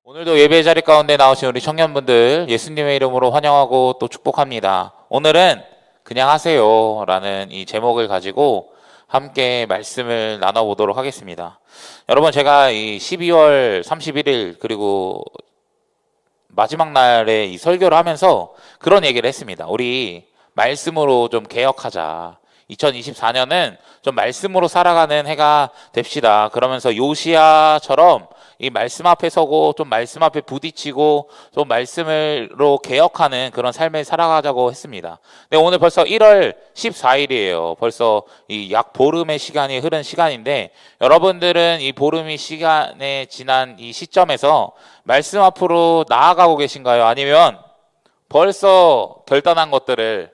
오늘도 예배 자리 가운데 나오신 우리 청년분들 예수님의 이름으로 환영하고 또 축복합니다. 오늘은 그냥 하세요 라는 이 제목을 가지고 함께 말씀을 나눠보도록 하겠습니다. 여러분, 제가 이 12월 31일 그리고 마지막 날에 이 설교를 하면서 그런 얘기를 했습니다. 우리 말씀으로 좀 개혁하자. 2024년은 좀 말씀으로 살아가는 해가 됩시다. 그러면서 요시야처럼 이 말씀 앞에 서고 좀 말씀 앞에 부딪히고 좀 말씀으로 개혁하는 그런 삶을 살아가자고 했습니다. 근데 오늘 벌써 1월 14일이에요. 벌써 이 약 보름의 시간이 흐른 시간인데, 여러분들은 이 보름이 시간에 지난 이 시점에서 말씀 앞으로 나아가고 계신가요? 아니면 벌써 결단한 것들을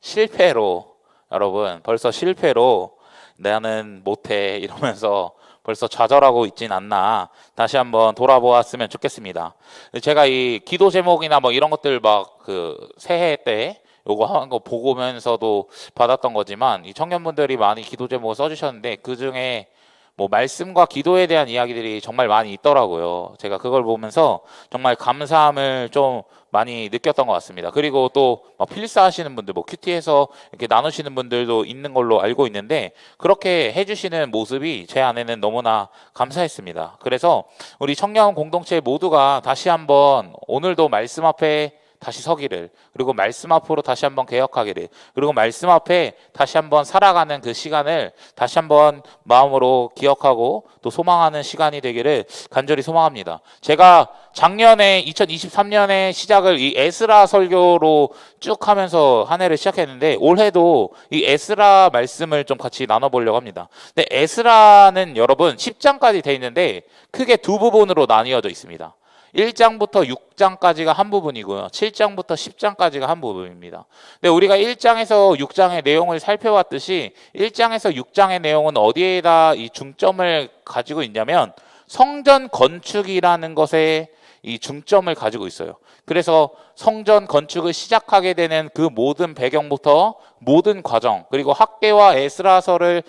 실패로, 여러분 벌써 실패로 나는 못해 이러면서 벌써 좌절하고 있진 않나, 다시 한번 돌아보았으면 좋겠습니다. 제가 이 기도 제목이나 뭐 이런 것들 막 그 새해 때 요거 한 거 보고면서도 받았던 거지만, 이 청년분들이 많이 기도 제목을 써주셨는데 그 중에 뭐 말씀과 기도에 대한 이야기들이 정말 많이 있더라고요. 제가 그걸 보면서 정말 감사함을 좀 많이 느꼈던 것 같습니다. 그리고 또 필사 하시는 분들, 뭐 큐티에서 이렇게 나누시는 분들도 있는 걸로 알고 있는데, 그렇게 해주시는 모습이 제 안에는 너무나 감사했습니다. 그래서 우리 청년 공동체 모두가 다시 한번 오늘도 말씀 앞에 다시 서기를, 그리고 말씀 앞으로 다시 한번 개혁하기를, 그리고 말씀 앞에 다시 한번 살아가는 그 시간을 다시 한번 마음으로 기억하고 또 소망하는 시간이 되기를 간절히 소망합니다. 제가 작년에 2023년에 시작을 이 에스라 설교로 쭉 하면서 한 해를 시작했는데, 올해도 이 에스라 말씀을 좀 같이 나눠보려고 합니다. 근데 에스라는 여러분 10장까지 돼 있는데 크게 두 부분으로 나뉘어져 있습니다. 1장부터 6장까지가 한 부분이고요. 7장부터 10장까지가 한 부분입니다. 근데 우리가 1장에서 6장의 내용을 살펴봤듯이 1장에서 6장의 내용은 어디에다 이 중점을 가지고 있냐면 성전 건축이라는 것에 이 중점을 가지고 있어요. 그래서 성전 건축을 시작하게 되는 그 모든 배경부터 모든 과정, 그리고 학개와 에스라서가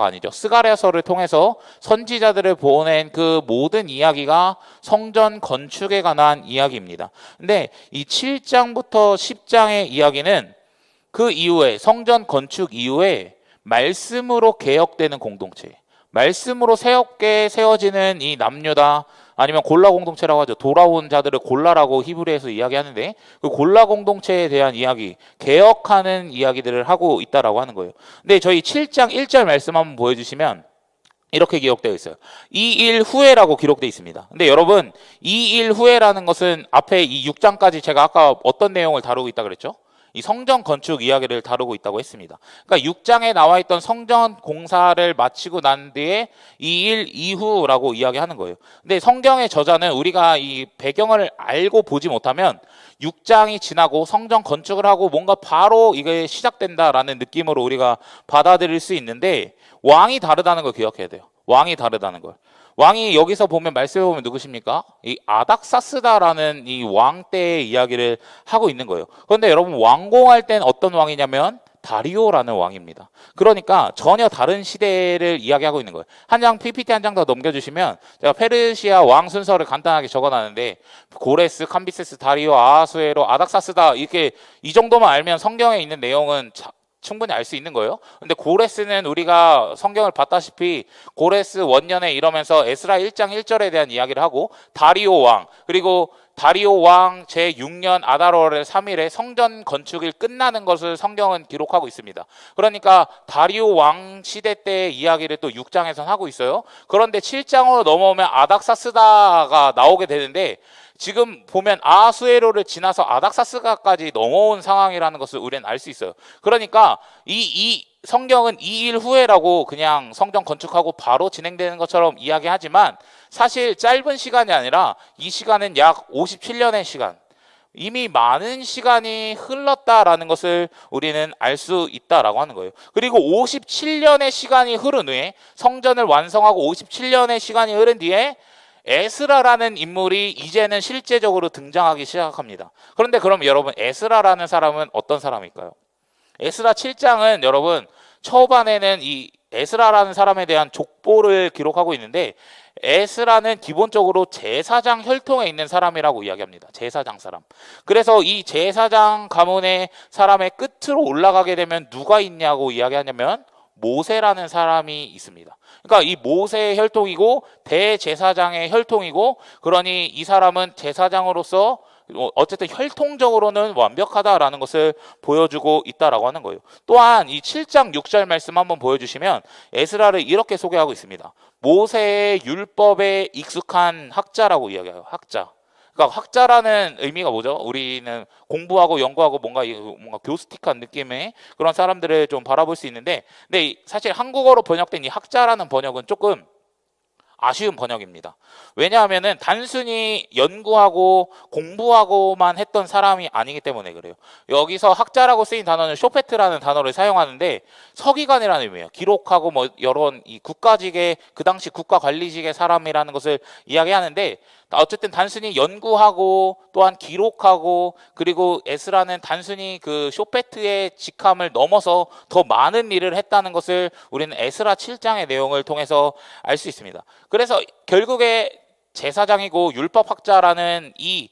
아니죠, 스가랴서를 통해서 선지자들을 보낸 그 모든 이야기가 성전 건축에 관한 이야기입니다. 근데 이 7장부터 10장의 이야기는 그 이후에, 성전 건축 이후에 말씀으로 개혁되는 공동체, 말씀으로 새롭게 세워지는 이 남유다, 아니면 골라 공동체라고 하죠. 돌아온 자들을 골라라고 히브리에서 이야기하는데, 그 골라 공동체에 대한 이야기, 개혁하는 이야기들을 하고 있다라고 하는 거예요. 근데 저희 7장 1절 말씀 한번 보여주시면 이렇게 기록되어 있어요. 이 일 후에라고 기록되어 있습니다. 근데 여러분, 이 일 후에라는 것은 앞에 이 6장까지 제가 아까 어떤 내용을 다루고 있다 그랬죠? 이 성전 건축 이야기를 다루고 있다고 했습니다. 그러니까 6장에 나와 있던 성전 공사를 마치고 난 뒤에 이 일 이후라고 이야기하는 거예요. 근데 성경의 저자는 우리가 이 배경을 알고 보지 못하면 6장이 지나고 성전 건축을 하고 뭔가 바로 이게 시작된다라는 느낌으로 우리가 받아들일 수 있는데, 왕이 다르다는 걸 기억해야 돼요. 왕이 다르다는 걸. 왕이 여기서 보면, 말씀해 보면 누구십니까? 이 아닥사스다라는 이 왕 때의 이야기를 하고 있는 거예요. 그런데 여러분, 왕공할 땐 어떤 왕이냐면 다리오라는 왕입니다. 그러니까 전혀 다른 시대를 이야기하고 있는 거예요. 한 장 PPT 한 장 더 넘겨주시면 제가 페르시아 왕 순서를 간단하게 적어놨는데, 고레스, 캄비세스, 다리오, 아하수에로, 아닥사스다, 이렇게 이 정도만 알면 성경에 있는 내용은 충분히 알 수 있는 거예요. 근데 고레스는 우리가 성경을 봤다시피 고레스 원년에 이러면서 에스라 1장 1절에 대한 이야기를 하고, 다리오 왕, 그리고 다리오 왕 제6년 아달월 3일에 성전 건축이 끝나는 것을 성경은 기록하고 있습니다. 그러니까 다리오 왕 시대 때의 이야기를 또 6장에선 하고 있어요. 그런데 7장으로 넘어오면 아닥사스다가 나오게 되는데, 지금 보면 아하수에로를 지나서 아닥사스다까지 넘어온 상황이라는 것을 우리는 알 수 있어요. 그러니까 이 성경은 이 일 후에라고 그냥 성전 건축하고 바로 진행되는 것처럼 이야기하지만, 사실 짧은 시간이 아니라 이 시간은 약 57년의 시간, 이미 많은 시간이 흘렀다라는 것을 우리는 알 수 있다라고 하는 거예요. 그리고 57년의 시간이 흐른 후에, 성전을 완성하고 57년의 시간이 흐른 뒤에 에스라라는 인물이 이제는 실제적으로 등장하기 시작합니다. 그런데 그럼 여러분, 에스라라는 사람은 어떤 사람일까요? 에스라 7장은 여러분, 초반에는 이 에스라라는 사람에 대한 족보를 기록하고 있는데, 에스라는 기본적으로 제사장 혈통에 있는 사람이라고 이야기합니다. 제사장 사람. 그래서 이 제사장 가문의 사람의 끝으로 올라가게 되면 누가 있냐고 이야기하냐면 모세라는 사람이 있습니다. 그러니까 이 모세의 혈통이고 대제사장의 혈통이고, 그러니 이 사람은 제사장으로서 어쨌든 혈통적으로는 완벽하다라는 것을 보여주고 있다라고 하는 거예요. 또한 이 7장 6절 말씀 한번 보여주시면 에스라를 이렇게 소개하고 있습니다. 모세의 율법에 익숙한 학자라고 이야기해요. 학자. 그러니까 학자라는 의미가 뭐죠? 우리는 공부하고 연구하고 뭔가 교스틱한 느낌의 그런 사람들을 좀 바라볼 수 있는데, 근데 사실 한국어로 번역된 이 학자라는 번역은 조금 아쉬운 번역입니다. 왜냐하면은 단순히 연구하고 공부하고만 했던 사람이 아니기 때문에 그래요. 여기서 학자라고 쓰인 단어는 쇼페트라는 단어를 사용하는데 서기관이라는 의미예요. 기록하고 뭐 여러 이 국가직의, 그 당시 국가관리직의 사람이라는 것을 이야기하는데, 어쨌든 단순히 연구하고 또한 기록하고, 그리고 에스라는 단순히 그 쇼페트의 직함을 넘어서 더 많은 일을 했다는 것을 우리는 에스라 7장의 내용을 통해서 알 수 있습니다. 그래서 결국에 제사장이고 율법학자라는 이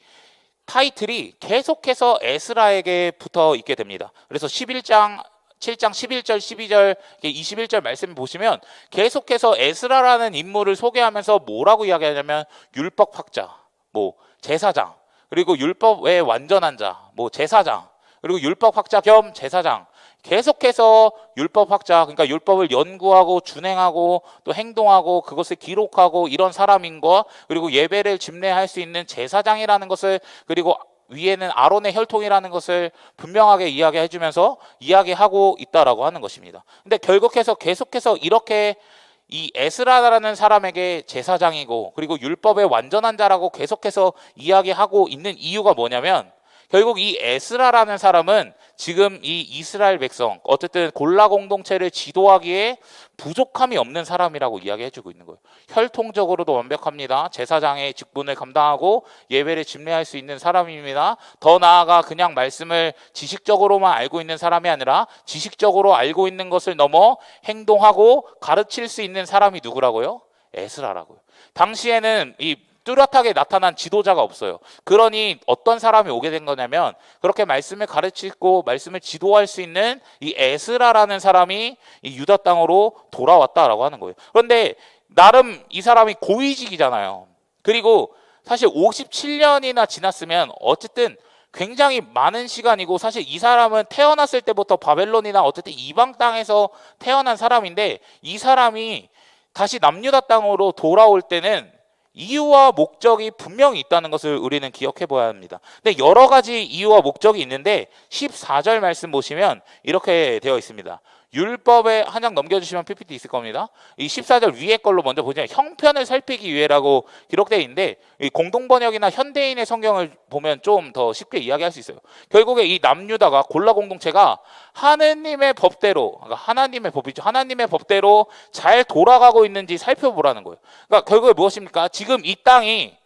타이틀이 계속해서 에스라에게 붙어 있게 됩니다. 그래서 7장 11절, 12절, 21절 말씀 보시면 계속해서 에스라라는 인물을 소개하면서 뭐라고 이야기하냐면 율법학자, 뭐 제사장, 그리고 율법의 완전한 자, 뭐 제사장, 그리고 율법학자 겸 제사장, 계속해서 율법학자, 그러니까 율법을 연구하고 준행하고 또 행동하고 그것을 기록하고 이런 사람인 것, 그리고 예배를 집례할 수 있는 제사장이라는 것을, 그리고 위에는 아론의 혈통이라는 것을 분명하게 이야기해 주면서 이야기하고 있다라고 하는 것입니다. 근데 결국해서 계속해서 이렇게 이 에스라라는 사람에게 제사장이고 그리고 율법의 완전한 자라고 계속해서 이야기하고 있는 이유가 뭐냐면, 결국 이 에스라라는 사람은 지금 이 이스라엘 백성, 어쨌든 골라 공동체를 지도하기에 부족함이 없는 사람이라고 이야기해주고 있는 거예요. 혈통적으로도 완벽합니다. 제사장의 직분을 감당하고 예배를 집례할 수 있는 사람입니다. 더 나아가 그냥 말씀을 지식적으로만 알고 있는 사람이 아니라 지식적으로 알고 있는 것을 넘어 행동하고 가르칠 수 있는 사람이 누구라고요? 에스라라고요. 당시에는 이 뚜렷하게 나타난 지도자가 없어요. 그러니 어떤 사람이 오게 된 거냐면, 그렇게 말씀을 가르치고 말씀을 지도할 수 있는 이 에스라라는 사람이 이 유다 땅으로 돌아왔다라고 하는 거예요. 그런데 나름 이 사람이 고위직이잖아요. 그리고 사실 57년이나 지났으면 어쨌든 굉장히 많은 시간이고, 사실 이 사람은 태어났을 때부터 바벨론이나 어쨌든 이방 땅에서 태어난 사람인데, 이 사람이 다시 남유다 땅으로 돌아올 때는 이유와 목적이 분명히 있다는 것을 우리는 기억해 봐야 합니다. 근데 여러 가지 이유와 목적이 있는데 14절 말씀 보시면 이렇게 되어 있습니다. 율법에 한 장 넘겨주시면 PPT 있을 겁니다. 이 14절 위에 걸로 먼저 보시면 형편을 살피기 위해라고 기록되어 있는데, 이 공동번역이나 현대인의 성경을 보면 좀 더 쉽게 이야기할 수 있어요. 결국에 이 남유다가 골라 공동체가 하느님의 법대로, 그러니까 하나님의 법이죠. 하나님의 법대로 잘 돌아가고 있는지 살펴보라는 거예요. 그러니까 결국에 무엇입니까? 지금 이 땅이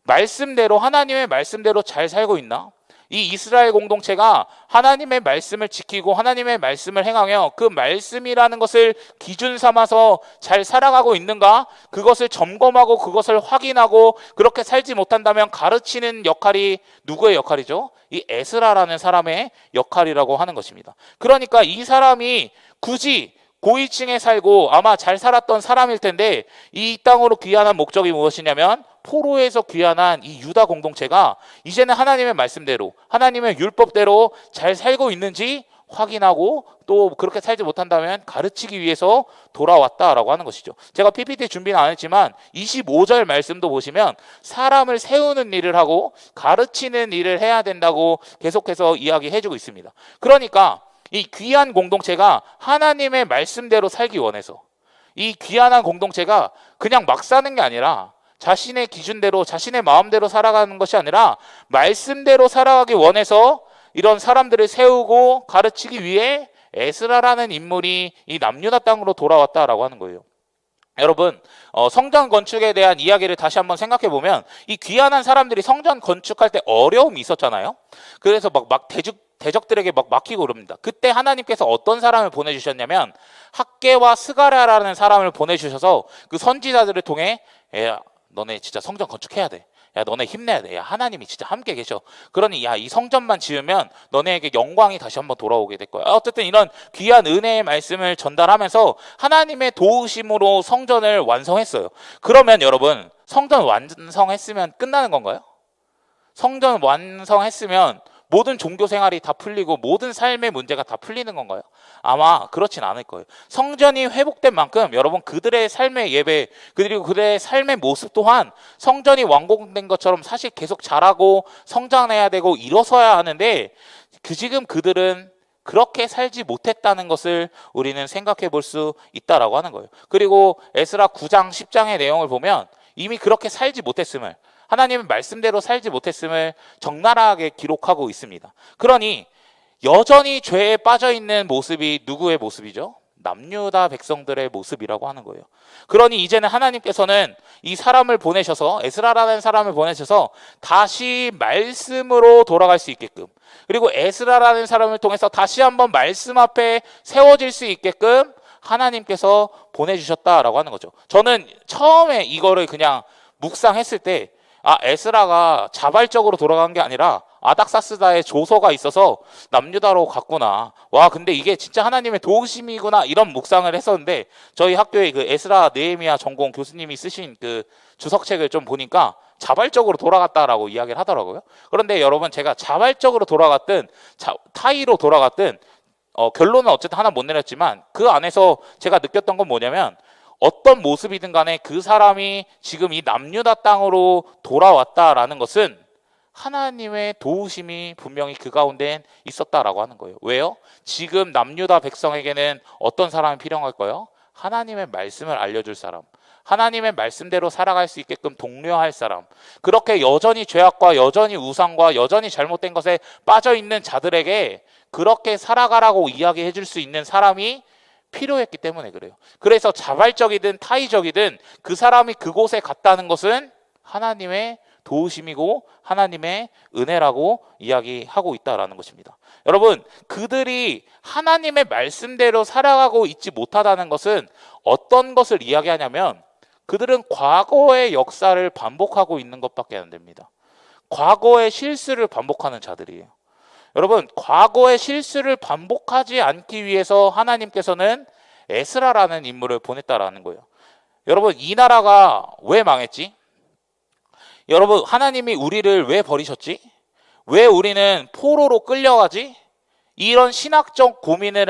말씀대로, 하나님의 말씀대로 잘 살고 있나? 이 이스라엘 공동체가 하나님의 말씀을 지키고 하나님의 말씀을 행하며 그 말씀이라는 것을 기준 삼아서 잘 살아가고 있는가? 그것을 점검하고 그것을 확인하고, 그렇게 살지 못한다면 가르치는 역할이 누구의 역할이죠? 이 에스라라는 사람의 역할이라고 하는 것입니다. 그러니까 이 사람이 굳이 고위층에 살고 아마 잘 살았던 사람일 텐데, 이 땅으로 귀환한 목적이 무엇이냐면, 포로에서 귀환한 이 유다 공동체가 이제는 하나님의 말씀대로, 하나님의 율법대로 잘 살고 있는지 확인하고, 또 그렇게 살지 못한다면 가르치기 위해서 돌아왔다라고 하는 것이죠. 제가 PPT 준비는 안 했지만 25절 말씀도 보시면 사람을 세우는 일을 하고 가르치는 일을 해야 된다고 계속해서 이야기해주고 있습니다. 그러니까 이 귀한 공동체가 하나님의 말씀대로 살기 원해서, 이 귀한한 공동체가 그냥 막 사는 게 아니라 자신의 기준대로, 자신의 마음대로 살아가는 것이 아니라 말씀대로 살아가기 원해서 이런 사람들을 세우고 가르치기 위해 에스라라는 인물이 이 남유다 땅으로 돌아왔다라고 하는 거예요. 여러분, 성전 건축에 대한 이야기를 다시 한번 생각해 보면, 이 귀한한 사람들이 성전 건축할 때 어려움이 있었잖아요. 그래서 막 대적들에게 막 막히고 그럽니다. 그때 하나님께서 어떤 사람을 보내주셨냐면 학개와 스가랴라는 사람을 보내주셔서 그 선지자들을 통해 야, 너네 진짜 성전 건축해야 돼. 야, 너네 힘내야 돼. 야, 하나님이 진짜 함께 계셔. 그러니 야, 이 성전만 지으면 너네에게 영광이 다시 한번 돌아오게 될 거야. 어쨌든 이런 귀한 은혜의 말씀을 전달하면서 하나님의 도우심으로 성전을 완성했어요. 그러면 여러분, 성전 완성했으면 끝나는 건가요? 성전 완성했으면 모든 종교 생활이 다 풀리고 모든 삶의 문제가 다 풀리는 건가요? 아마 그렇진 않을 거예요. 성전이 회복된 만큼 여러분 그들의 삶의 예배 그리고 그들의 삶의 모습 또한 성전이 완공된 것처럼 사실 계속 자라고 성장해야 되고 일어서야 하는데 지금 그들은 그렇게 살지 못했다는 것을 우리는 생각해 볼 수 있다라고 하는 거예요. 그리고 에스라 9장 10장의 내용을 보면 이미 그렇게 살지 못했음을 하나님의 말씀대로 살지 못했음을 적나라하게 기록하고 있습니다. 그러니 여전히 죄에 빠져 있는 모습이 누구의 모습이죠? 남유다 백성들의 모습이라고 하는 거예요. 그러니 이제는 하나님께서는 이 사람을 보내셔서 에스라라는 사람을 보내셔서 다시 말씀으로 돌아갈 수 있게끔 그리고 에스라라는 사람을 통해서 다시 한번 말씀 앞에 세워질 수 있게끔 하나님께서 보내주셨다라고 하는 거죠. 저는 처음에 이거를 그냥 묵상했을 때 에스라가 자발적으로 돌아간 게 아니라 아닥사스다의 조서가 있어서 남유다로 갔구나. 와, 근데 이게 진짜 하나님의 도우심이구나. 이런 묵상을 했었는데 저희 학교에 그 에스라 느헤미야 전공 교수님이 쓰신 그 주석책을 좀 보니까 자발적으로 돌아갔다라고 이야기를 하더라고요. 그런데 여러분 제가 자발적으로 돌아갔든 타의로 돌아갔든 결론은 어쨌든 하나 못 내렸지만 그 안에서 제가 느꼈던 건 뭐냐면 어떤 모습이든 간에 그 사람이 지금 이 남유다 땅으로 돌아왔다라는 것은 하나님의 도우심이 분명히 그 가운데 있었다라고 하는 거예요. 왜요? 지금 남유다 백성에게는 어떤 사람이 필요할까요? 하나님의 말씀을 알려줄 사람, 하나님의 말씀대로 살아갈 수 있게끔 독려할 사람, 그렇게 여전히 죄악과 여전히 우상과 여전히 잘못된 것에 빠져있는 자들에게 그렇게 살아가라고 이야기해 줄 수 있는 사람이 필요했기 때문에 그래요. 그래서 자발적이든 타의적이든 그 사람이 그곳에 갔다는 것은 하나님의 도우심이고 하나님의 은혜라고 이야기하고 있다라는 것입니다. 여러분, 그들이 하나님의 말씀대로 살아가고 있지 못하다는 것은 어떤 것을 이야기하냐면 그들은 과거의 역사를 반복하고 있는 것밖에 안 됩니다. 과거의 실수를 반복하는 자들이에요. 여러분, 과거의 실수를 반복하지 않기 위해서 하나님께서는 에스라라는 인물을 보냈다라는 거예요. 여러분, 이 나라가 왜 망했지? 여러분, 하나님이 우리를 왜 버리셨지? 왜 우리는 포로로 끌려가지? 이런 신학적 고민을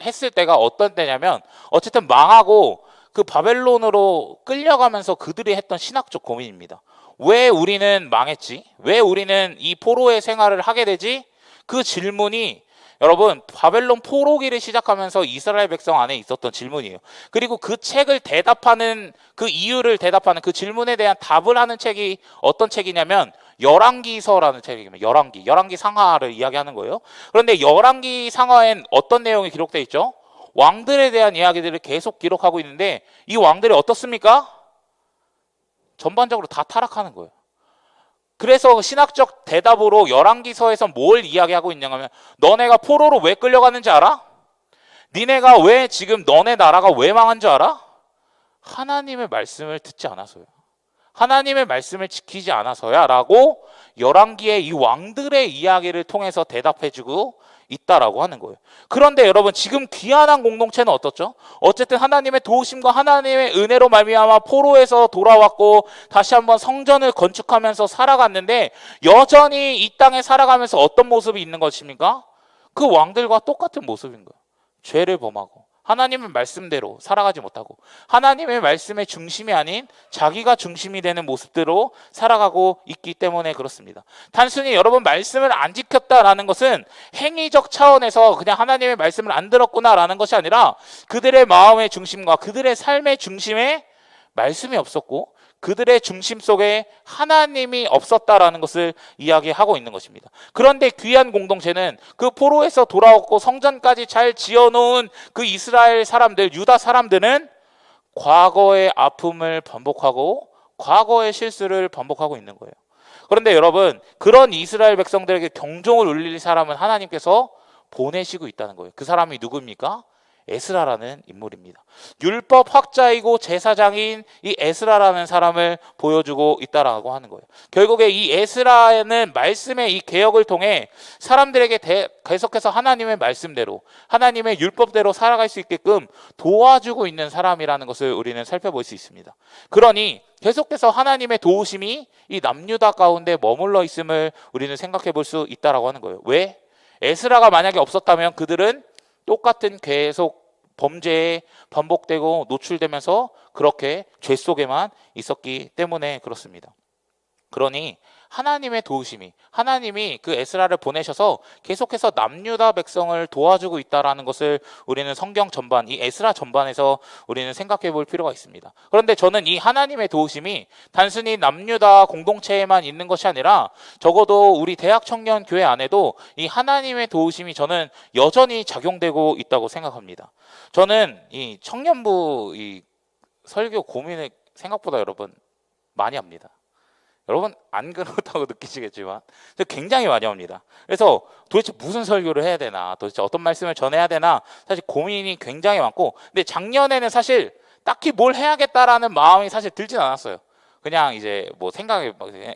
했을 때가 어떤 때냐면 어쨌든 망하고 그 바벨론으로 끌려가면서 그들이 했던 신학적 고민입니다. 왜 우리는 망했지? 왜 우리는 이 포로의 생활을 하게 되지? 그 질문이 여러분 바벨론 포로기를 시작하면서 이스라엘 백성 안에 있었던 질문이에요. 그리고 그 책을 대답하는 그 이유를 대답하는 그 질문에 대한 답을 하는 책이 어떤 책이냐면 열왕기서라는 책입니다. 열왕기 상하를 이야기하는 거예요. 그런데 열왕기 상하엔 어떤 내용이 기록되어 있죠? 왕들에 대한 이야기들을 계속 기록하고 있는데 이 왕들이 어떻습니까? 전반적으로 다 타락하는 거예요. 그래서 신학적 대답으로 열왕기서에서 뭘 이야기하고 있냐면 하 너네가 포로로 왜 끌려갔는지 알아? 니네가 왜 지금 너네 나라가 왜 망한 줄 알아? 하나님의 말씀을 듣지 않아서요. 하나님의 말씀을 지키지 않아서야 라고 열왕기의 이 왕들의 이야기를 통해서 대답해주고 있다라고 하는 거예요. 그런데 여러분 지금 귀환한 공동체는 어떻죠? 어쨌든 하나님의 도우심과 하나님의 은혜로 말미암아 포로에서 돌아왔고 다시 한번 성전을 건축하면서 살아갔는데 여전히 이 땅에 살아가면서 어떤 모습이 있는 것입니까? 그 왕들과 똑같은 모습인 거예요. 죄를 범하고 하나님의 말씀대로 살아가지 못하고 하나님의 말씀의 중심이 아닌 자기가 중심이 되는 모습대로 살아가고 있기 때문에 그렇습니다. 단순히 여러분 말씀을 안 지켰다라는 것은 행위적 차원에서 그냥 하나님의 말씀을 안 들었구나라는 것이 아니라 그들의 마음의 중심과 그들의 삶의 중심에 말씀이 없었고 그들의 중심 속에 하나님이 없었다라는 것을 이야기하고 있는 것입니다. 그런데 귀한 공동체는 그 포로에서 돌아왔고 성전까지 잘 지어놓은 그 이스라엘 사람들, 유다 사람들은 과거의 아픔을 반복하고 과거의 실수를 반복하고 있는 거예요. 그런데 여러분, 그런 이스라엘 백성들에게 경종을 울릴 사람은 하나님께서 보내시고 있다는 거예요. 그 사람이 누구입니까? 에스라라는 인물입니다. 율법 학자이고 제사장인 이 에스라라는 사람을 보여주고 있다라고 하는 거예요. 결국에 이 에스라는 말씀의 이 개혁을 통해 사람들에게 계속해서 하나님의 말씀대로, 하나님의 율법대로 살아갈 수 있게끔 도와주고 있는 사람이라는 것을 우리는 살펴볼 수 있습니다. 그러니 계속해서 하나님의 도우심이 이 남유다 가운데 머물러 있음을 우리는 생각해 볼 수 있다라고 하는 거예요. 왜? 에스라가 만약에 없었다면 그들은 똑같은 계속 범죄에 반복되고 노출되면서 그렇게 죄 속에만 있었기 때문에 그렇습니다. 그러니 하나님의 도우심이, 하나님이 그 에스라를 보내셔서 계속해서 남유다 백성을 도와주고 있다라는 것을 우리는 성경 전반, 이 에스라 전반에서 우리는 생각해 볼 필요가 있습니다. 그런데 저는 이 하나님의 도우심이 단순히 남유다 공동체에만 있는 것이 아니라 적어도 우리 대학 청년 교회 안에도 이 하나님의 도우심이 저는 여전히 작용되고 있다고 생각합니다. 저는 이 청년부 이 설교 고민을 생각보다 여러분 많이 합니다. 여러분 안 그렇다고 느끼시겠지만 굉장히 많이 합니다. 그래서 도대체 무슨 설교를 해야 되나, 도대체 어떤 말씀을 전해야 되나 사실 고민이 굉장히 많고, 근데 작년에는 사실 딱히 뭘 해야겠다라는 마음이 사실 들진 않았어요. 그냥 이제 뭐 생각에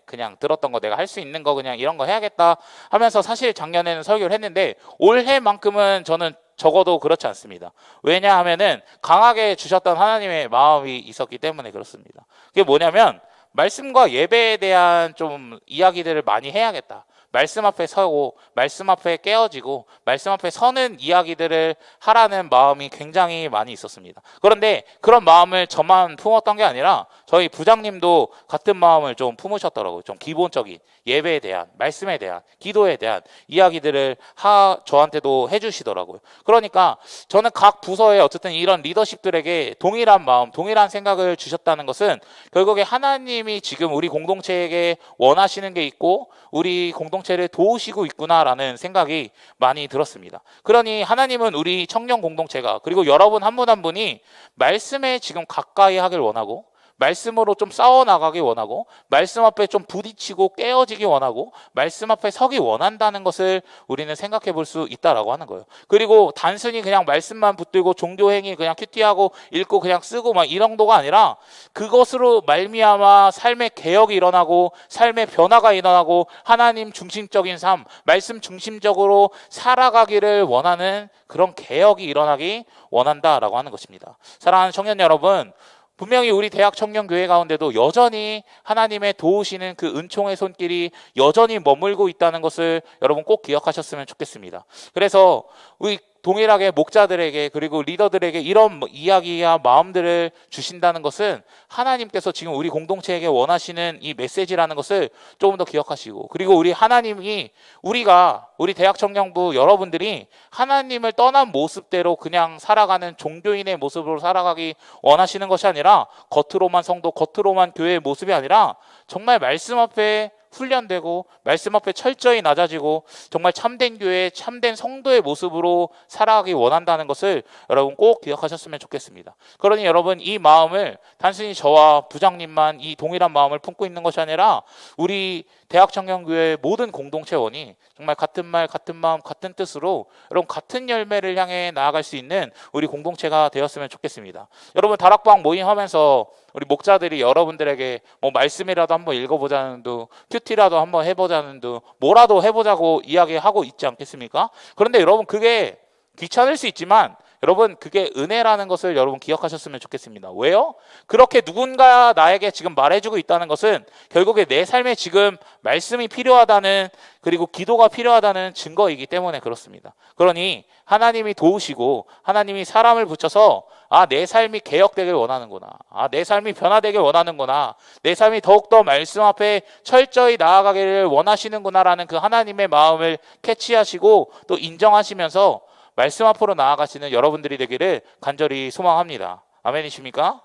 그냥 들었던 거 내가 할 수 있는 거 그냥 이런 거 해야겠다 하면서 사실 작년에는 설교를 했는데 올해만큼은 저는 적어도 그렇지 않습니다. 왜냐하면은 강하게 주셨던 하나님의 마음이 있었기 때문에 그렇습니다. 그게 뭐냐면 말씀과 예배에 대한 좀 이야기들을 많이 해야겠다. 말씀 앞에 서고 말씀 앞에 깨어지고 말씀 앞에 서는 이야기들을 하라는 마음이 굉장히 많이 있었습니다. 그런데 그런 마음을 저만 품었던 게 아니라 저희 부장님도 같은 마음을 좀 품으셨더라고요. 좀 기본적인 예배에 대한, 말씀에 대한, 기도에 대한 이야기들을 저한테도 해주시더라고요. 그러니까 저는 각 부서에 어쨌든 이런 리더십들에게 동일한 마음, 동일한 생각을 주셨다는 것은 결국에 하나님이 지금 우리 공동체에게 원하시는 게 있고 우리 공동체를 도우시고 있구나라는 생각이 많이 들었습니다. 그러니 하나님은 우리 청년 공동체가, 그리고 여러분 한 분 한 분이 말씀에 지금 가까이 하길 원하고, 말씀으로 좀 싸워나가기 원하고, 말씀 앞에 좀 부딪히고 깨어지기 원하고, 말씀 앞에 서기 원한다는 것을 우리는 생각해 볼 수 있다라고 하는 거예요. 그리고 단순히 그냥 말씀만 붙들고 종교행위 그냥 큐티하고 읽고 그냥 쓰고 막 이런 정도가 아니라 그것으로 말미암아 삶의 개혁이 일어나고 삶의 변화가 일어나고 하나님 중심적인 삶, 말씀 중심적으로 살아가기를 원하는 그런 개혁이 일어나기 원한다라고 하는 것입니다. 사랑하는 청년 여러분, 분명히 우리 대학 청년교회 가운데도 여전히 하나님의 도우시는 그 은총의 손길이 여전히 머물고 있다는 것을 여러분 꼭 기억하셨으면 좋겠습니다. 그래서 우리 동일하게 목자들에게 그리고 리더들에게 이런 이야기와 마음들을 주신다는 것은 하나님께서 지금 우리 공동체에게 원하시는 이 메시지라는 것을 조금 더 기억하시고, 그리고 우리 하나님이 우리 대학 청년부 여러분들이 하나님을 떠난 모습대로 그냥 살아가는 종교인의 모습으로 살아가기 원하시는 것이 아니라 겉으로만 성도, 겉으로만 교회의 모습이 아니라 정말 말씀 앞에 훈련되고 말씀 앞에 철저히 낮아지고 정말 참된 교회, 참된 성도의 모습으로 살아가기 원한다는 것을 여러분 꼭 기억하셨으면 좋겠습니다. 그러니 여러분 이 마음을 단순히 저와 부장님만 이 동일한 마음을 품고 있는 것이 아니라 우리 대학청년교회 모든 공동체원이 정말 같은 말, 같은 마음, 같은 뜻으로 여러분 같은 열매를 향해 나아갈 수 있는 우리 공동체가 되었으면 좋겠습니다. 여러분 다락방 모임하면서 우리 목자들이 여러분들에게 뭐 말씀이라도 한번 읽어보자는 둥, 큐티라도 한번 해보자는 둥, 뭐라도 해보자고 이야기하고 있지 않겠습니까? 그런데 여러분 그게 귀찮을 수 있지만 여러분 그게 은혜라는 것을 여러분 기억하셨으면 좋겠습니다. 왜요? 그렇게 누군가 나에게 지금 말해주고 있다는 것은 결국에 내 삶에 지금 말씀이 필요하다는, 그리고 기도가 필요하다는 증거이기 때문에 그렇습니다. 그러니 하나님이 도우시고 하나님이 사람을 붙여서 내 삶이 개혁되길 원하는구나, 내 삶이 변화되길 원하는구나, 내 삶이 더욱더 말씀 앞에 철저히 나아가기를 원하시는구나라는 그 하나님의 마음을 캐치하시고 또 인정하시면서 말씀 앞으로 나아가시는 여러분들이 되기를 간절히 소망합니다. 아멘이십니까?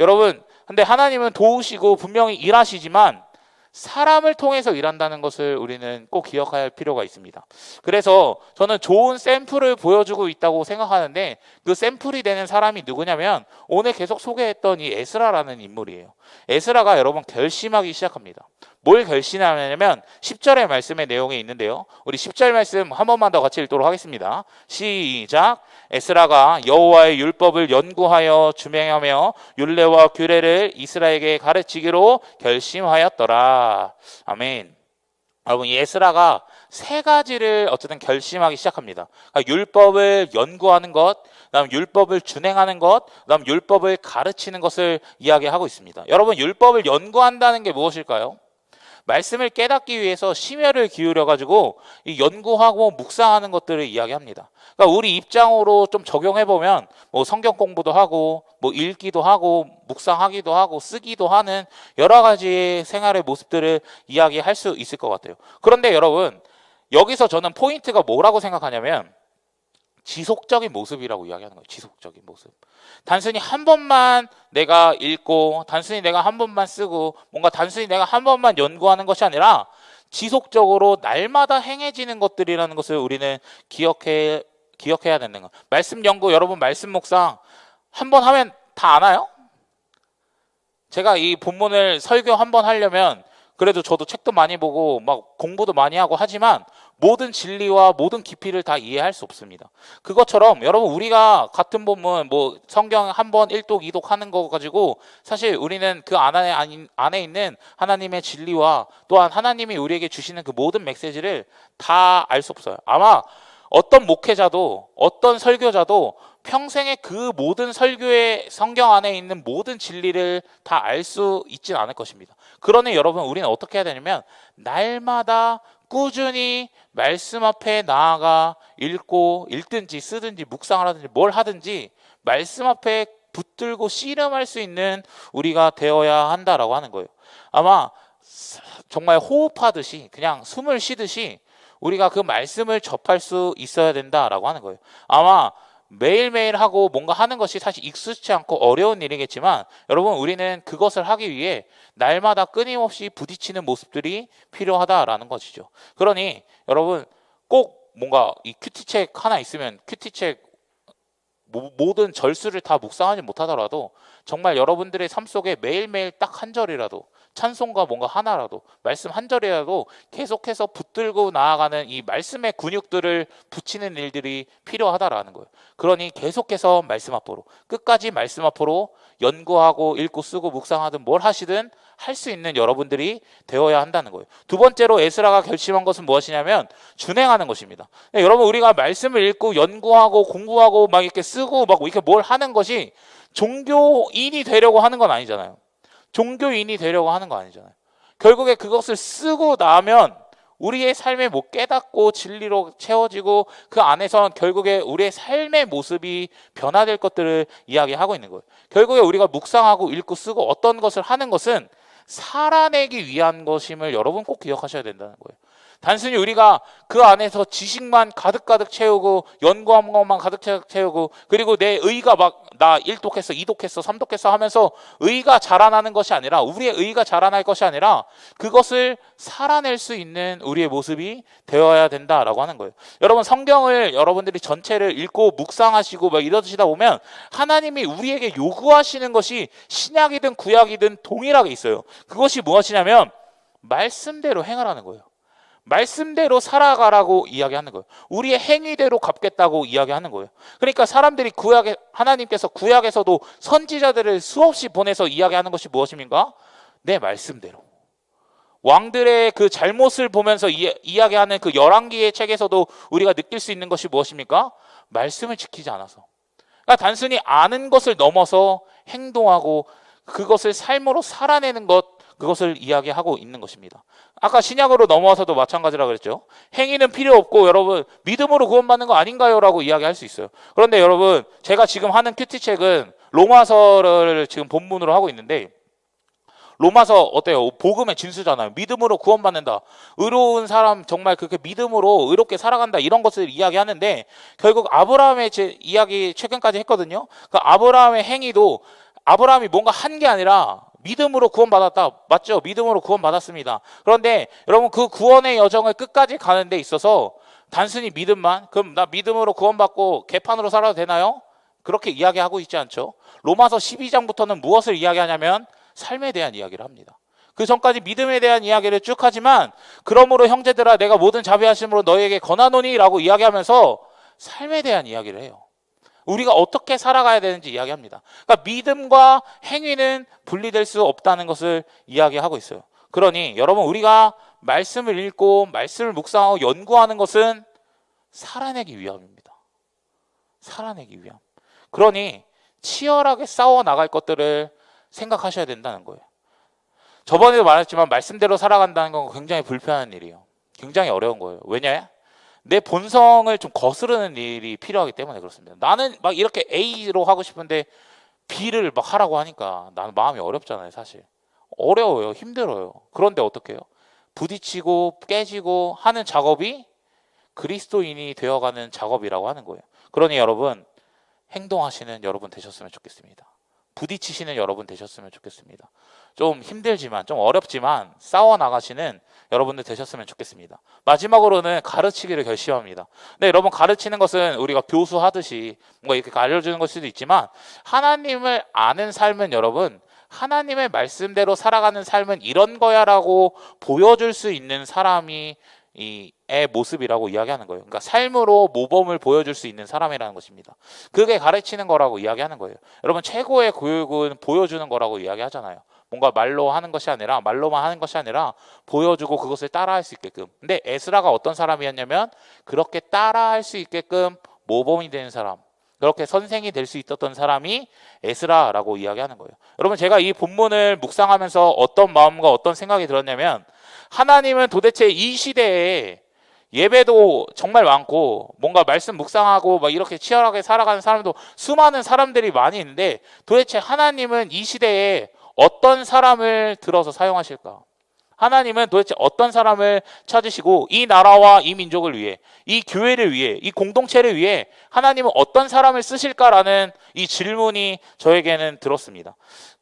여러분, 근데 하나님은 도우시고 분명히 일하시지만 사람을 통해서 일한다는 것을 우리는 꼭 기억할 필요가 있습니다. 그래서 저는 좋은 샘플을 보여주고 있다고 생각하는데 그 샘플이 되는 사람이 누구냐면 오늘 계속 소개했던 이 에스라라는 인물이에요. 에스라가 여러분 결심하기 시작합니다. 뭘 결심하냐면 10절의 말씀의 내용에 있는데요. 우리 10절 말씀 한 번만 더 같이 읽도록 하겠습니다. 시작. 에스라가 여호와의 율법을 연구하여 준행하며 율례와 규례를 이스라엘에게 가르치기로 결심하였더라. 아멘. 여러분, 이 에스라가 세 가지를 어쨌든 결심하기 시작합니다. 그러니까 율법을 연구하는 것, 그다음 율법을 준행하는 것, 그다음 율법을 가르치는 것을 이야기하고 있습니다. 여러분, 율법을 연구한다는 게 무엇일까요? 말씀을 깨닫기 위해서 심혈을 기울여 가지고 이 연구하고 묵상하는 것들을 이야기합니다. 그러니까 우리 입장으로 좀 적용해 보면 뭐 성경 공부도 하고 뭐 읽기도 하고 묵상하기도 하고 쓰기도 하는 여러 가지 생활의 모습들을 이야기할 수 있을 것 같아요. 그런데 여러분, 여기서 저는 포인트가 뭐라고 생각하냐면 지속적인 모습이라고 이야기하는 거예요. 지속적인 모습. 단순히 한 번만 내가 읽고 단순히 내가 한 번만 쓰고 뭔가 단순히 내가 한 번만 연구하는 것이 아니라 지속적으로 날마다 행해지는 것들이라는 것을 우리는 기억해야 되는 거. 말씀 연구, 여러분 말씀 묵상 한 번 하면 다 아나요? 제가 이 본문을 설교 한 번 하려면 그래도 저도 책도 많이 보고 막 공부도 많이 하고 하지만 모든 진리와 모든 깊이를 다 이해할 수 없습니다. 그것처럼 여러분, 우리가 같은 본문 뭐 성경 한 번 1독 2독 하는 거 가지고 사실 우리는 그 안에 있는 하나님의 진리와 또한 하나님이 우리에게 주시는 그 모든 메시지를 다 알 수 없어요. 아마 어떤 목회자도 어떤 설교자도 평생에 그 모든 설교의 성경 안에 있는 모든 진리를 다 알 수 있진 않을 것입니다. 그러니 여러분, 우리는 어떻게 해야 되냐면 날마다 꾸준히 말씀 앞에 나아가 읽든지 쓰든지 묵상을 하든지 뭘 하든지 말씀 앞에 붙들고 씨름할 수 있는 우리가 되어야 한다라고 하는 거예요. 아마 정말 호흡하듯이 그냥 숨을 쉬듯이 우리가 그 말씀을 접할 수 있어야 된다라고 하는 거예요. 아마 매일매일 하고 뭔가 하는 것이 사실 익숙치 않고 어려운 일이겠지만 여러분, 우리는 그것을 하기 위해 날마다 끊임없이 부딪히는 모습들이 필요하다라는 것이죠. 그러니 여러분, 꼭 뭔가 이 큐티책 하나 있으면 큐티책 모든 절수를 다 묵상하지 못하더라도 정말 여러분들의 삶 속에 매일매일 딱 한 절이라도 찬송가 뭔가 하나라도 말씀 한 절이라도 계속해서 붙들고 나아가는 이 말씀의 근육들을 붙이는 일들이 필요하다라는 거예요. 그러니 계속해서 말씀 앞으로 끝까지 말씀 앞으로 연구하고 읽고 쓰고 묵상하든 뭘 하시든 할 수 있는 여러분들이 되어야 한다는 거예요. 두 번째로 에스라가 결심한 것은 무엇이냐면 준행하는 것입니다. 여러분, 우리가 말씀을 읽고 연구하고 공부하고 막 이렇게 쓰고 막 이렇게 뭘 하는 것이 종교인이 되려고 하는 건 아니잖아요. 종교인이 되려고 하는 거 아니잖아요. 결국에 그것을 쓰고 나면 우리의 삶에 뭐 깨닫고 진리로 채워지고 그 안에선 결국에 우리의 삶의 모습이 변화될 것들을 이야기하고 있는 거예요. 결국에 우리가 묵상하고 읽고 쓰고 어떤 것을 하는 것은 살아내기 위한 것임을 여러분 꼭 기억하셔야 된다는 거예요. 단순히 우리가 그 안에서 지식만 가득가득 채우고 연구한 것만 가득 채우고 그리고 내 의가 막 나 1독했어 2독했어 3독했어 하면서 의가 자라나는 것이 아니라 우리의 의가 자라날 것이 아니라 그것을 살아낼 수 있는 우리의 모습이 되어야 된다라고 하는 거예요. 여러분, 성경을 여러분들이 전체를 읽고 묵상하시고 막 이러시다 보면 하나님이 우리에게 요구하시는 것이 신약이든 구약이든 동일하게 있어요. 그것이 무엇이냐면 말씀대로 행하라는 거예요. 말씀대로 살아가라고 이야기하는 거예요. 우리의 행위대로 갚겠다고 이야기하는 거예요. 그러니까 사람들이 하나님께서 구약에서도 선지자들을 수없이 보내서 이야기하는 것이 무엇입니까? 내 말씀대로. 왕들의 그 잘못을 보면서 이야기하는 그 열왕기의 책에서도 우리가 느낄 수 있는 것이 무엇입니까? 말씀을 지키지 않아서. 그러니까 단순히 아는 것을 넘어서 행동하고 그것을 삶으로 살아내는 것, 그것을 이야기하고 있는 것입니다. 아까 신약으로 넘어와서도 마찬가지라 그랬죠. 행위는 필요 없고 여러분 믿음으로 구원받는 거 아닌가요? 라고 이야기할 수 있어요. 그런데 여러분, 제가 지금 하는 큐티책은 로마서를 지금 본문으로 하고 있는데 로마서 어때요? 복음의 진수잖아요. 믿음으로 구원받는다. 의로운 사람 정말 그렇게 믿음으로 의롭게 살아간다. 이런 것을 이야기하는데 결국 아브라함의 제 이야기 최근까지 했거든요. 그 아브라함의 행위도 아브라함이 뭔가 한 게 아니라 믿음으로 구원받았다. 맞죠? 믿음으로 구원받았습니다. 그런데 여러분, 그 구원의 여정을 끝까지 가는 데 있어서 단순히 믿음만, 그럼 나 믿음으로 구원받고 개판으로 살아도 되나요? 그렇게 이야기하고 있지 않죠. 로마서 12장부터는 무엇을 이야기하냐면 삶에 대한 이야기를 합니다. 그 전까지 믿음에 대한 이야기를 쭉 하지만 그러므로 형제들아 내가 모든 자비하심으로 너희에게 권하노니 라고 이야기하면서 삶에 대한 이야기를 해요. 우리가 어떻게 살아가야 되는지 이야기합니다. 그러니까 믿음과 행위는 분리될 수 없다는 것을 이야기하고 있어요. 그러니 여러분 우리가 말씀을 읽고 말씀을 묵상하고 연구하는 것은 살아내기 위함입니다. 살아내기 위함. 그러니 치열하게 싸워 나갈 것들을 생각하셔야 된다는 거예요. 저번에도 말했지만 말씀대로 살아간다는 건 굉장히 불편한 일이에요. 굉장히 어려운 거예요. 왜냐? 내 본성을 좀 거스르는 일이 필요하기 때문에 그렇습니다. 나는 막 이렇게 A로 하고 싶은데 B를 막 하라고 하니까 나는 마음이 어렵잖아요, 사실. 어려워요, 힘들어요. 그런데 어떻게 해요? 부딪히고 깨지고 하는 작업이 그리스도인이 되어가는 작업이라고 하는 거예요. 그러니 여러분, 행동하시는 여러분 되셨으면 좋겠습니다. 부딪히시는 여러분 되셨으면 좋겠습니다. 좀 힘들지만 좀 어렵지만 싸워 나가시는 여러분들 되셨으면 좋겠습니다. 마지막으로는 가르치기를 결심합니다. 근데 여러분 가르치는 것은 우리가 교수하듯이 뭔가 이렇게 알려주는 걸 수도 있지만 하나님을 아는 삶은 여러분 하나님의 말씀대로 살아가는 삶은 이런 거야라고 보여줄 수 있는 사람이 의 모습이라고 이야기하는 거예요. 그러니까 삶으로 모범을 보여줄 수 있는 사람이라는 것입니다. 그게 가르치는 거라고 이야기하는 거예요. 여러분 최고의 교육은 보여주는 거라고 이야기하잖아요. 뭔가 말로만 하는 것이 아니라 보여주고 그것을 따라할 수 있게끔. 근데 에스라가 어떤 사람이었냐면 그렇게 따라할 수 있게끔 모범이 되는 사람, 그렇게 선생이 될 수 있었던 사람이 에스라라고 이야기하는 거예요. 여러분 제가 이 본문을 묵상하면서 어떤 마음과 어떤 생각이 들었냐면 하나님은 도대체 이 시대에 예배도 정말 많고 뭔가 말씀 묵상하고 막 이렇게 치열하게 살아가는 사람도 수많은 사람들이 많이 있는데 도대체 하나님은 이 시대에 어떤 사람을 들어서 사용하실까? 하나님은 도대체 어떤 사람을 찾으시고 이 나라와 이 민족을 위해 이 교회를 위해 이 공동체를 위해 하나님은 어떤 사람을 쓰실까라는 이 질문이 저에게는 들었습니다.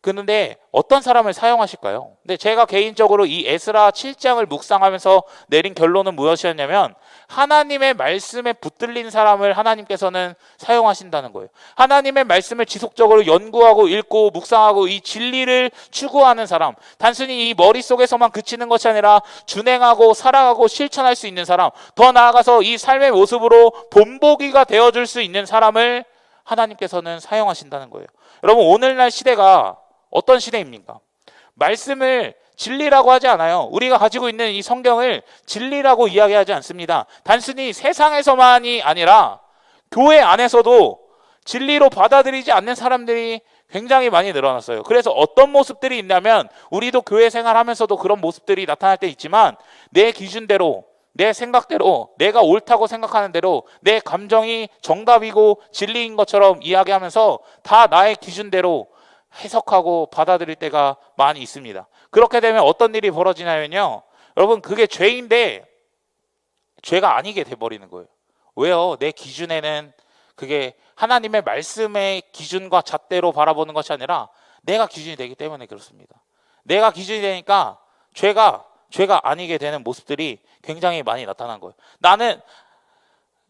그런데 어떤 사람을 사용하실까요? 근데 제가 개인적으로 이 에스라 7장을 묵상하면서 내린 결론은 무엇이었냐면 하나님의 말씀에 붙들린 사람을 하나님께서는 사용하신다는 거예요. 하나님의 말씀을 지속적으로 연구하고 읽고 묵상하고 이 진리를 추구하는 사람, 단순히 이 머릿속에서만 그치는 것이 아니라 준행하고 살아가고 실천할 수 있는 사람, 더 나아가서 이 삶의 모습으로 본보기가 되어줄 수 있는 사람을 하나님께서는 사용하신다는 거예요. 여러분 오늘날 시대가 어떤 시대입니까? 말씀을 진리라고 하지 않아요. 우리가 가지고 있는 이 성경을 진리라고 이야기하지 않습니다. 단순히 세상에서만이 아니라 교회 안에서도 진리로 받아들이지 않는 사람들이 굉장히 많이 늘어났어요. 그래서 어떤 모습들이 있냐면 우리도 교회 생활하면서도 그런 모습들이 나타날 때 있지만 내 기준대로 내 생각대로 내가 옳다고 생각하는 대로 내 감정이 정답이고 진리인 것처럼 이야기하면서 다 나의 기준대로 해석하고 받아들일 때가 많이 있습니다. 그렇게 되면 어떤 일이 벌어지냐면요. 여러분 그게 죄인데 죄가 아니게 돼버리는 거예요. 왜요? 내 기준에는 그게 하나님의 말씀의 기준과 잣대로 바라보는 것이 아니라 내가 기준이 되기 때문에 그렇습니다. 내가 기준이 되니까 죄가 아니게 되는 모습들이 굉장히 많이 나타난 거예요. 나는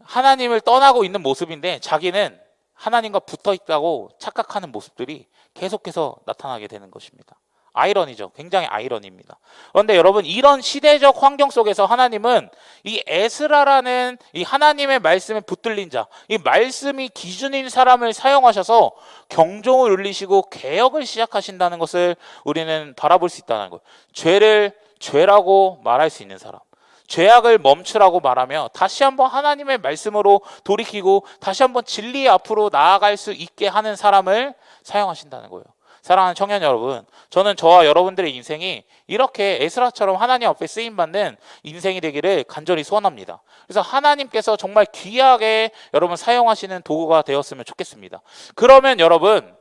하나님을 떠나고 있는 모습인데 자기는 하나님과 붙어 있다고 착각하는 모습들이 계속해서 나타나게 되는 것입니다. 아이러니죠. 굉장히 아이러니입니다. 그런데 여러분 이런 시대적 환경 속에서 하나님은 이 에스라라는 이 하나님의 말씀에 붙들린 자, 이 말씀이 기준인 사람을 사용하셔서 경종을 울리시고 개혁을 시작하신다는 것을 우리는 바라볼 수 있다는 거예요. 죄를 죄라고 말할 수 있는 사람, 죄악을 멈추라고 말하며 다시 한번 하나님의 말씀으로 돌이키고 다시 한번 진리 앞으로 나아갈 수 있게 하는 사람을 사용하신다는 거예요. 사랑하는 청년 여러분, 저는 저와 여러분들의 인생이 이렇게 에스라처럼 하나님 앞에 쓰임받는 인생이 되기를 간절히 소원합니다. 그래서 하나님께서 정말 귀하게 여러분 사용하시는 도구가 되었으면 좋겠습니다. 그러면 여러분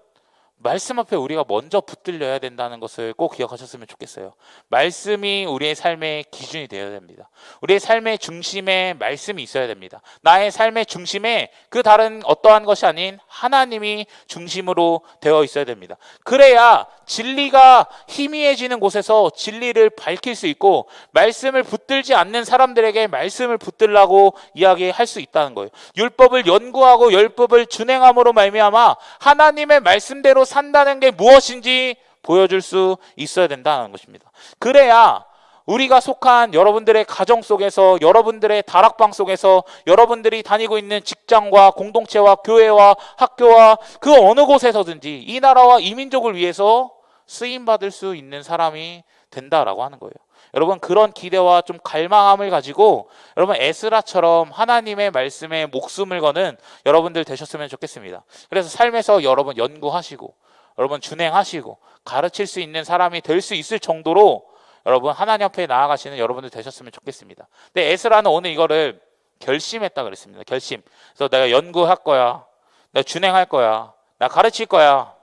말씀 앞에 우리가 먼저 붙들려야 된다는 것을 꼭 기억하셨으면 좋겠어요. 말씀이 우리의 삶의 기준이 되어야 됩니다. 우리의 삶의 중심에 말씀이 있어야 됩니다. 나의 삶의 중심에 그 다른 어떠한 것이 아닌 하나님이 중심으로 되어 있어야 됩니다. 그래야 진리가 희미해지는 곳에서 진리를 밝힐 수 있고 말씀을 붙들지 않는 사람들에게 말씀을 붙들라고 이야기할 수 있다는 거예요. 율법을 연구하고 율법을 준행함으로 말미암아 하나님의 말씀대로 산다는 게 무엇인지 보여줄 수 있어야 된다는 것입니다. 그래야 우리가 속한 여러분들의 가정 속에서, 여러분들의 다락방 속에서, 여러분들이 다니고 있는 직장과 공동체와 교회와 학교와 그 어느 곳에서든지 이 나라와 이 민족을 위해서 쓰임받을 수 있는 사람이 된다라고 하는 거예요. 여러분, 그런 기대와 좀 갈망함을 가지고 여러분 에스라처럼 하나님의 말씀에 목숨을 거는 여러분들 되셨으면 좋겠습니다. 그래서 삶에서 여러분 연구하시고 여러분 준행하시고 가르칠 수 있는 사람이 될 수 있을 정도로 여러분 하나님 앞에 나아가시는 여러분들 되셨으면 좋겠습니다. 근데 에스라는 오늘 이거를 결심했다 그랬습니다. 결심. 그래서 내가 연구할 거야, 내가 준행할 거야, 나 가르칠 거야.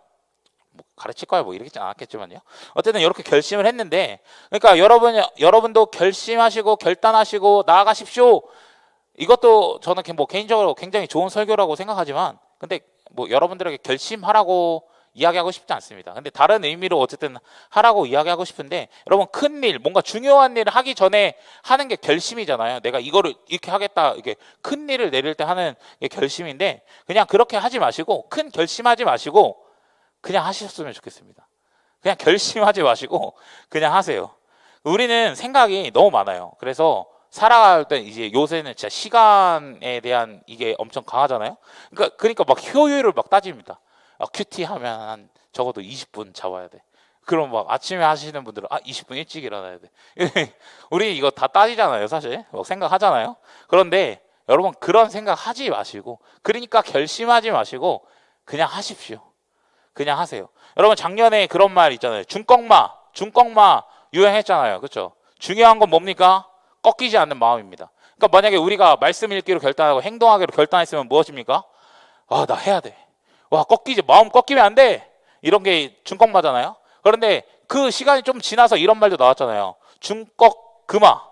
가르칠 거야 뭐 이러지 않았겠지만요. 어쨌든 이렇게 결심을 했는데, 그러니까 여러분도 결심하시고 결단하시고 나아가십시오. 이것도 저는 뭐 개인적으로 굉장히 좋은 설교라고 생각하지만, 근데 뭐 여러분들에게 결심하라고 이야기하고 싶지 않습니다. 근데 다른 의미로 어쨌든 하라고 이야기하고 싶은데, 여러분 큰 일, 뭔가 중요한 일을 하기 전에 하는 게 결심이잖아요. 내가 이거를 이렇게 하겠다, 이게 큰 일을 내릴 때 하는 게 결심인데, 그냥 그렇게 하지 마시고, 큰 결심하지 마시고 그냥 하셨으면 좋겠습니다. 그냥 결심하지 마시고 그냥 하세요. 우리는 생각이 너무 많아요. 그래서 살아갈 때 이제 요새는 진짜 시간에 대한 이게 엄청 강하잖아요. 그러니까 막 효율을 막 따집니다. 큐티 하면 한 적어도 20분 잡아야 돼. 그럼 막 아침에 하시는 분들은 20분 일찍 일어나야 돼. 우리 이거 다 따지잖아요, 사실. 막 생각하잖아요. 그런데 여러분 그런 생각 하지 마시고, 그러니까 결심하지 마시고 그냥 하십시오. 그냥 하세요. 여러분 작년에 그런 말 있잖아요. 중꺾마 유행했잖아요. 그렇죠? 중요한 건 뭡니까? 꺾이지 않는 마음입니다. 그러니까 만약에 우리가 말씀 읽기로 결단하고 행동하기로 결단했으면 무엇입니까? 나 해야 돼. 마음 꺾이면 안 돼. 이런 게 중꺾마잖아요. 그런데 그 시간이 좀 지나서 이런 말도 나왔잖아요. 중꺾그마.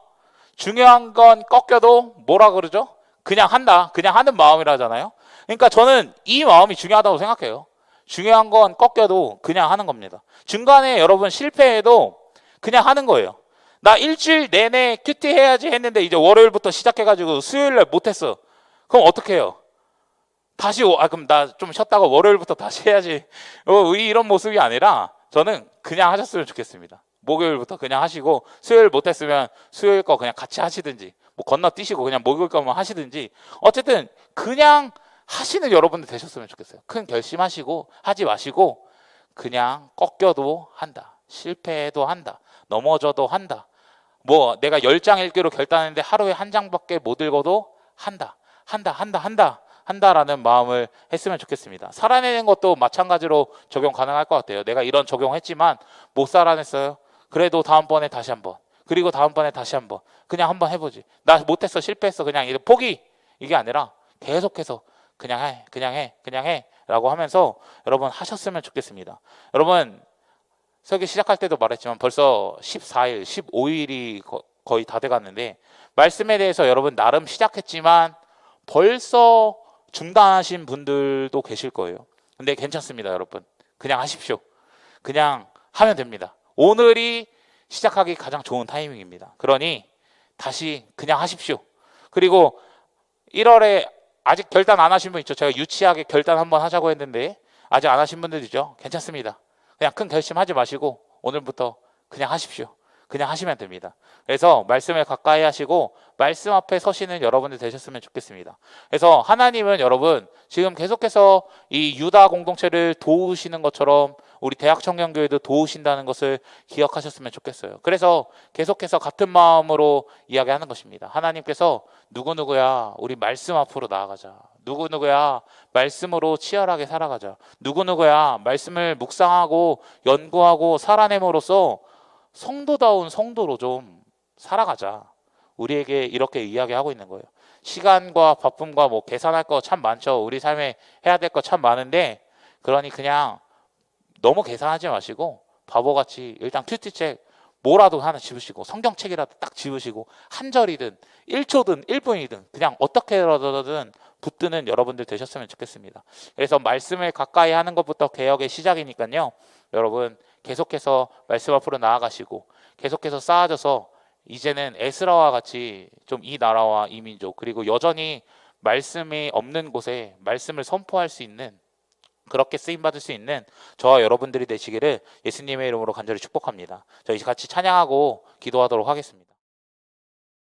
중요한 건 꺾여도 뭐라 그러죠? 그냥 한다. 그냥 하는 마음이라잖아요. 그러니까 저는 이 마음이 중요하다고 생각해요. 중요한 건 꺾여도 그냥 하는 겁니다. 중간에 여러분 실패해도 그냥 하는 거예요. 나 일주일 내내 큐티 해야지 했는데 이제 월요일부터 시작해가지고 수요일날 못했어. 그럼 어떻게 해요? 다시 그럼 나 좀 쉬었다가 월요일부터 다시 해야지. 이런 모습이 아니라 저는 그냥 하셨으면 좋겠습니다. 목요일부터 그냥 하시고, 수요일 못했으면 수요일 거 그냥 같이 하시든지, 뭐 건너뛰시고 그냥 목요일 거만 하시든지, 어쨌든 그냥 하시는 여러분들 되셨으면 좋겠어요. 큰 결심하시고 하지 마시고 그냥 꺾여도 한다, 실패해도 한다, 넘어져도 한다, 뭐 내가 10장 읽기로 결단했는데 하루에 한 장밖에 못 읽어도 한다라는 마음을 했으면 좋겠습니다. 살아내는 것도 마찬가지로 적용 가능할 것 같아요. 내가 이런 적용했지만 못 살아냈어요. 그래도 다음번에 다시 한번, 그리고 다음번에 다시 한번, 그냥 한번 해보지. 나 못했어, 실패했어, 그냥 이제 포기. 이게 아니라 계속해서 그냥 해 라고 하면서 여러분 하셨으면 좋겠습니다. 여러분 설교 시작할 때도 말했지만 벌써 14일, 15일이 거의 다 돼갔는데, 말씀에 대해서 여러분 나름 시작했지만 벌써 중단하신 분들도 계실 거예요. 근데 괜찮습니다, 여러분. 그냥 하십시오. 그냥 하면 됩니다. 오늘이 시작하기 가장 좋은 타이밍입니다. 그러니 다시 그냥 하십시오. 그리고 1월에 아직 결단 안 하신 분 있죠? 제가 유치하게 결단 한번 하자고 했는데 아직 안 하신 분들 있죠? 괜찮습니다. 그냥 큰 결심하지 마시고 오늘부터 그냥 하십시오. 그냥 하시면 됩니다. 그래서 말씀을 가까이 하시고 말씀 앞에 서시는 여러분들 되셨으면 좋겠습니다. 그래서 하나님은 여러분 지금 계속해서 이 유다 공동체를 도우시는 것처럼 우리 대학청년교회도 도우신다는 것을 기억하셨으면 좋겠어요. 그래서 계속해서 같은 마음으로 이야기하는 것입니다. 하나님께서 누구누구야 우리 말씀 앞으로 나아가자. 누구누구야 말씀으로 치열하게 살아가자. 누구누구야 말씀을 묵상하고 연구하고 살아냄으로써 성도다운 성도로 좀 살아가자. 우리에게 이렇게 이야기하고 있는 거예요. 시간과 바쁨과 뭐 계산할 거 참 많죠. 우리 삶에 해야 될 거 참 많은데, 그러니 그냥 너무 계산하지 마시고 바보같이 일단 큐티책 뭐라도 하나 집으시고 성경책이라도 딱 집으시고 한 절이든 1초든 1분이든 그냥 어떻게라든 붙드는 여러분들 되셨으면 좋겠습니다. 그래서 말씀을 가까이 하는 것부터 개혁의 시작이니까요. 여러분 계속해서 말씀 앞으로 나아가시고 계속해서 쌓아져서 이제는 에스라와 같이 좀 이 나라와 이 민족, 그리고 여전히 말씀이 없는 곳에 말씀을 선포할 수 있는 그렇게 쓰임받을 수 있는 저와 여러분들이 되시기를 예수님의 이름으로 간절히 축복합니다. 저희 같이 찬양하고 기도하도록 하겠습니다.